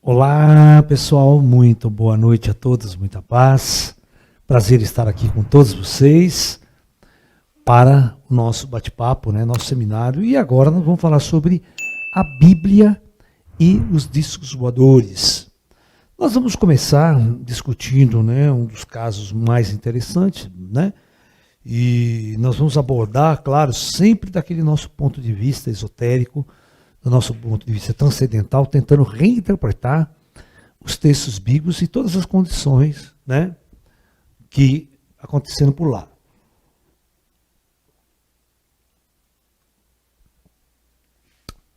Olá, pessoal, muito boa noite a todos, muita paz. Prazer estar aqui com todos vocês para o nosso bate-papo, nosso seminário. E agora nós vamos falar sobre a Bíblia e os discos voadores. Nós vamos começar discutindo, um dos casos mais interessantes, E nós vamos abordar, claro, sempre daquele nosso ponto de vista esotérico, do nosso ponto de vista transcendental, tentando reinterpretar os textos bíblicos e todas as condições, que aconteceram por lá.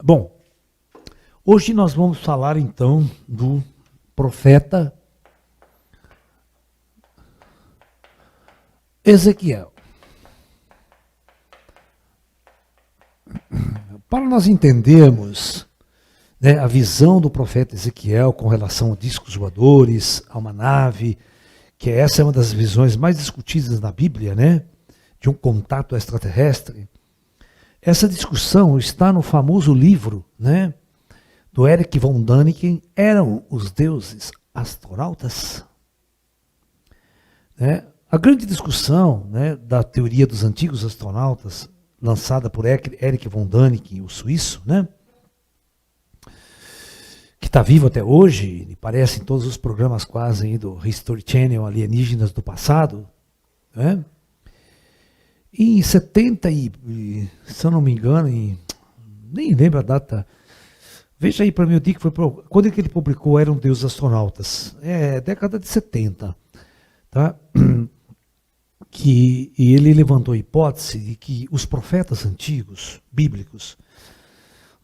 Bom, hoje nós vamos falar então do profeta Ezequiel. Para nós entendermos a visão do profeta Ezequiel com relação a discos voadores, a uma nave, que essa é uma das visões mais discutidas na Bíblia, de um contato extraterrestre. Essa discussão está no famoso livro, do Erich von Däniken, Eram os Deuses Astronautas? A grande discussão da teoria dos antigos astronautas, lançada por Erich von Däniken, o suíço, que está vivo até hoje, e parece em todos os programas quase aí do History Channel, Alienígenas do Passado. Em 70, se eu não me engano, nem lembro a data, veja aí para mim o dia que foi, quando é que ele publicou Eram Deuses Astronautas? Década de 70, tá? E ele levantou a hipótese de que os profetas antigos, bíblicos,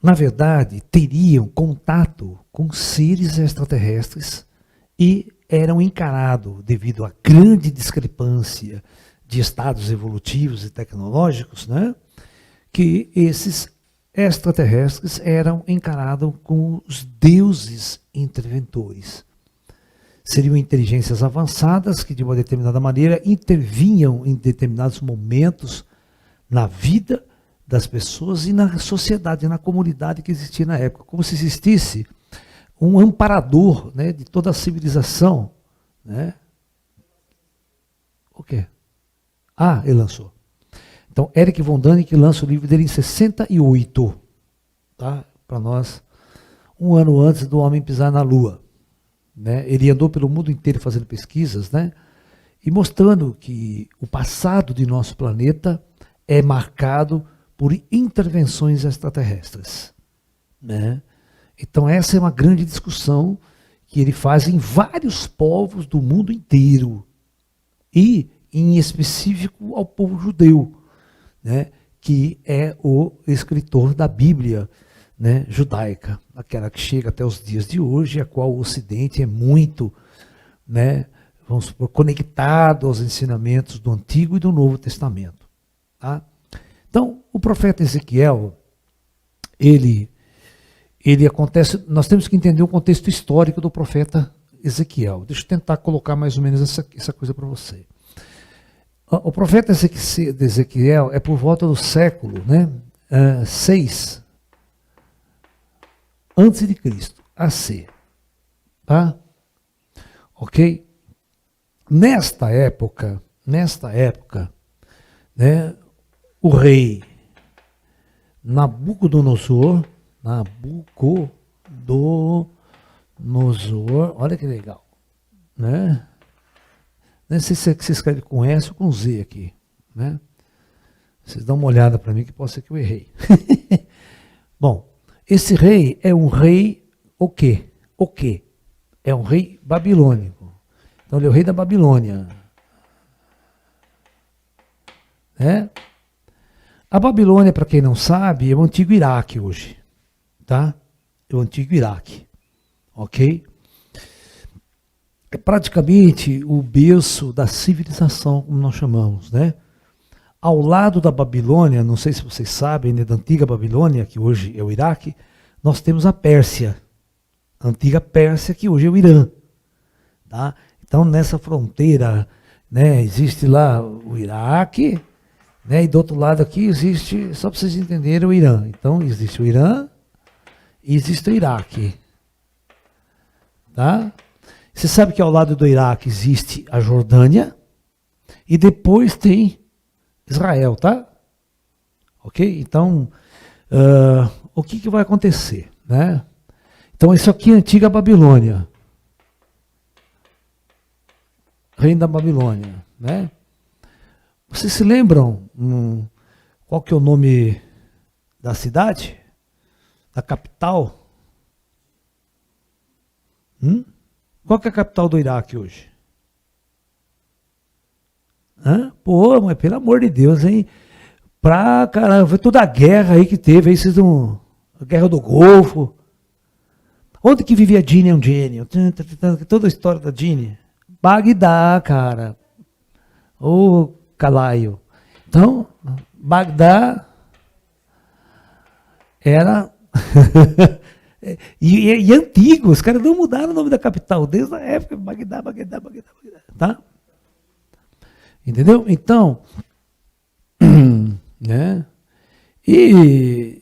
na verdade, teriam contato com seres extraterrestres e eram encarados, devido à grande discrepância de estados evolutivos e tecnológicos, que esses extraterrestres eram encarados como os deuses interventores. Seriam inteligências avançadas que, de uma determinada maneira, intervinham em determinados momentos na vida das pessoas e na sociedade, na comunidade que existia na época, como se existisse um amparador de toda a civilização. O quê? Ele lançou. Então, Erich von Däniken lança o livro dele em 68, tá? Para nós, um ano antes do homem pisar na Lua. Ele andou pelo mundo inteiro fazendo pesquisas, e mostrando que o passado de nosso planeta é marcado por intervenções extraterrestres. Então essa é uma grande discussão que ele faz em vários povos do mundo inteiro, e em específico ao povo judeu, que é o escritor da Bíblia judaica, aquela que chega até os dias de hoje, a qual o Ocidente é muito, vamos supor, conectado aos ensinamentos do Antigo e do Novo Testamento. Tá? Então, o profeta Ezequiel, ele acontece, nós temos que entender o contexto histórico do profeta Ezequiel. Deixa eu tentar colocar mais ou menos essa coisa para você. O profeta Ezequiel é por volta do século 6 antes de Cristo, AC. Tá? Ok? Nesta época, o rei Nabucodonosor, olha que legal, Não sei se você escreve com S ou com Z aqui, Vocês dão uma olhada para mim que pode ser que eu errei. Bom, esse rei é um rei o quê? É um rei babilônico. Então ele é o rei da Babilônia. A Babilônia, para quem não sabe, é o antigo Iraque hoje. Tá? É o antigo Iraque. Ok? É praticamente o berço da civilização, como nós chamamos, Ao lado da Babilônia, não sei se vocês sabem, da antiga Babilônia, que hoje é o Iraque, nós temos a Pérsia, a antiga Pérsia, que hoje é o Irã. Tá? Então, nessa fronteira, existe lá o Iraque, e do outro lado aqui existe, só para vocês entenderem, o Irã. Então, existe o Irã e existe o Iraque. Tá? Você sabe que ao lado do Iraque existe a Jordânia e depois tem Israel, tá? Ok? Então, o que vai acontecer? Né? Então, isso aqui é a antiga Babilônia. Reino da Babilônia. Né? Vocês se lembram qual que é o nome da cidade? Da capital? Qual que é a capital do Iraque hoje? Pô, mas pelo amor de Deus, hein? Pra caramba, toda a guerra aí que teve, aí vocês não. A guerra do Golfo. Onde que vivia Dini Eugênio? Toda a história da Dini. Bagdá, cara. Ô, Calaio. Então, Bagdá era. e antigo, os caras não mudaram o nome da capital desde a época. Bagdá. Tá? Entendeu? Então, né? E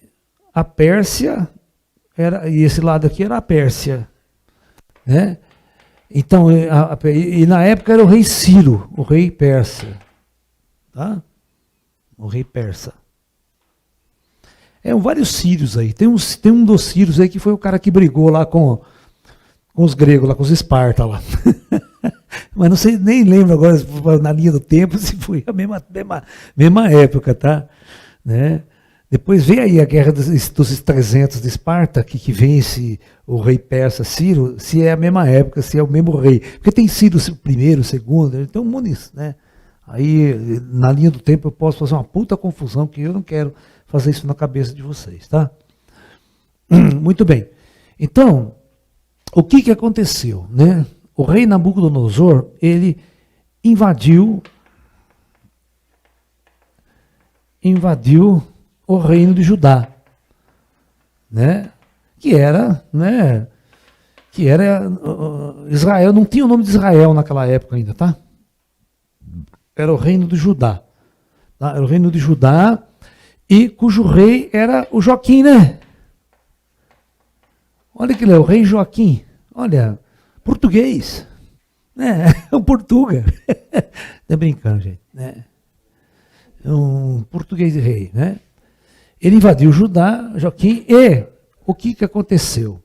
a Pérsia e esse lado aqui era a Pérsia, né? Então, e na época era o rei Ciro, o rei persa, tá? O rei persa. Vários sírios aí. Tem um dos sírios aí que foi o cara que brigou lá com os gregos, lá com os Esparta lá. Mas não sei, nem lembro agora na linha do tempo se foi a mesma época, tá? Né? Depois vem aí a guerra dos 300 de Esparta, que vence o rei persa Ciro, se é a mesma época, se é o mesmo rei. Porque tem Ciro o primeiro, o segundo, então um monte disso, né? Aí, na linha do tempo, eu posso fazer uma puta confusão, que eu não quero fazer isso na cabeça de vocês, tá? Muito bem. Então, o que aconteceu, né? O rei Nabucodonosor, ele invadiu o reino de Judá, né? Que era Israel, não tinha o nome de Israel naquela época ainda, tá? Era o reino de Judá, tá? Era o reino de Judá, e cujo rei era o Joaquim, né? Olha que o rei Joaquim, olha, português, né? O Portuga, tô brincando, gente, né? Um português de rei, né? Ele invadiu Judá, Joaquim, e o que aconteceu?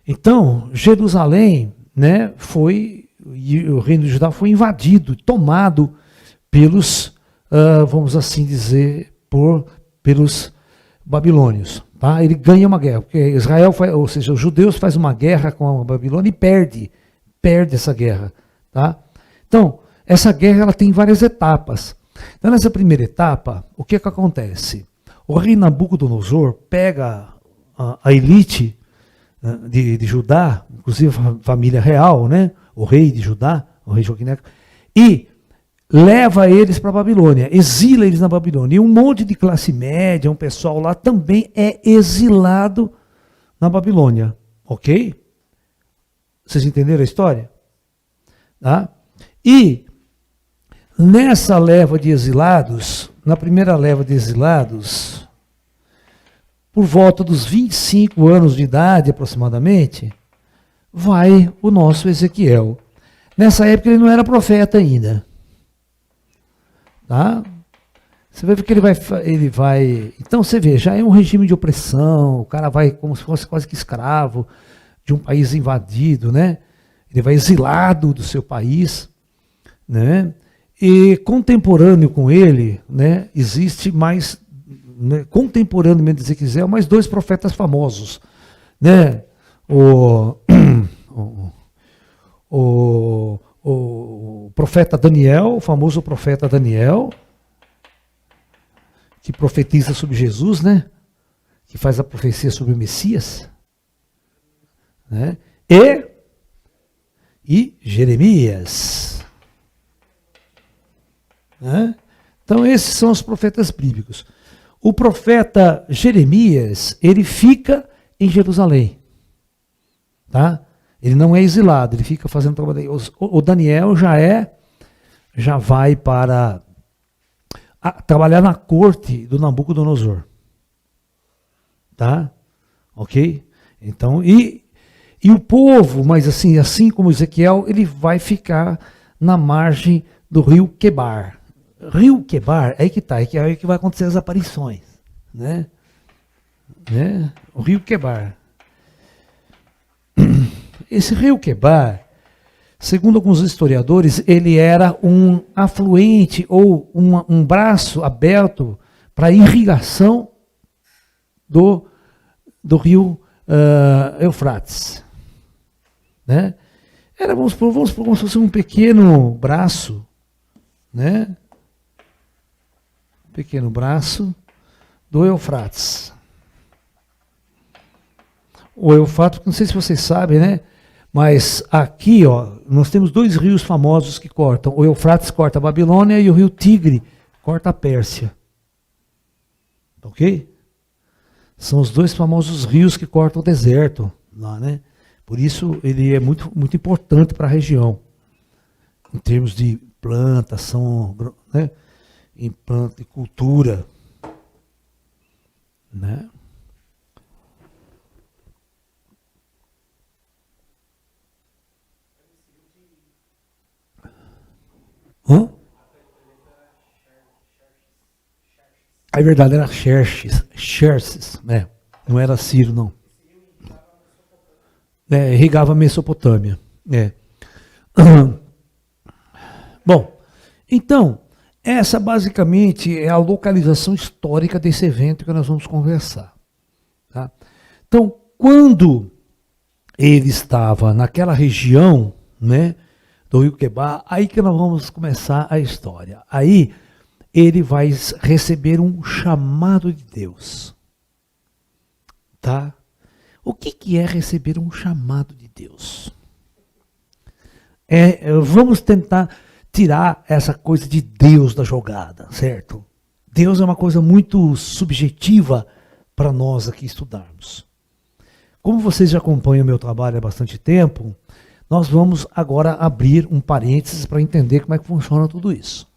Então, Jerusalém, né, o reino de Judá foi invadido, tomado pelos, vamos assim dizer, pelos babilônios. Tá? Ele ganha uma guerra, porque Israel, ou seja, os judeus fazem uma guerra com a Babilônia e perde essa guerra. Tá? Então, essa guerra ela tem várias etapas. Então, nessa primeira etapa, o que acontece? O rei Nabucodonosor pega a elite de Judá, inclusive a família real, né? O rei de Judá, o rei Joaquim, e leva eles para a Babilônia, exila eles na Babilônia. E um monte de classe média, um pessoal lá também é exilado na Babilônia. Ok? Vocês entenderam a história? Tá? E nessa leva de exilados, na primeira leva de exilados, por volta dos 25 anos de idade aproximadamente, vai o nosso Ezequiel. Nessa época ele não era profeta ainda. Tá? Você vai ver que ele vai... Então você vê, já é um regime de opressão, o cara vai como se fosse quase que escravo de um país invadido, né? Ele vai exilado do seu país, né? E contemporâneo com ele, né, existe mais, né, contemporaneamente de Ezequiel, mais dois profetas famosos, né? O profeta Daniel, o famoso profeta Daniel, que profetiza sobre Jesus, né? Que faz a profecia sobre o Messias, né? E Jeremias. Né? Então esses são os profetas bíblicos. O profeta Jeremias, ele fica em Jerusalém, tá? Ele não é exilado, ele fica fazendo trabalho. O Daniel já vai para trabalhar na corte do Nabucodonosor, tá? Ok? Então, e E o povo, mas assim como Ezequiel, ele vai ficar na margem do rio Quebar. Rio Quebar, é aí que vai acontecer as aparições, né? O rio Quebar. Esse rio Quebar, segundo alguns historiadores, ele era um afluente ou um braço aberto para irrigação do rio Eufrates. Né? Era, vamos supor, como se fosse um pequeno braço, né? Pequeno braço do Eufrates. O Eufrates, não sei se vocês sabem, né? Mas aqui, ó, nós temos dois rios famosos que cortam. O Eufrates corta a Babilônia e o rio Tigre corta a Pérsia. Ok? São os dois famosos rios que cortam o deserto lá, né? Por isso ele é muito, muito importante para a região. Em termos de plantação, né? Em planta e cultura. Né? Hã? É verdade, era Xerxes, né? Não era Ciro, não. Irrigava a Mesopotâmia. Bom, então, essa basicamente é a localização histórica desse evento que nós vamos conversar. Tá? Então, quando ele estava naquela região, né, do rio Quebar, aí que nós vamos começar a história. Aí ele vai receber um chamado de Deus. Tá? O que é receber um chamado de Deus? Vamos tentar tirar essa coisa de Deus da jogada, certo? Deus é uma coisa muito subjetiva para nós aqui estudarmos. Como vocês já acompanham o meu trabalho há bastante tempo, nós vamos agora abrir um parênteses para entender como é que funciona tudo isso.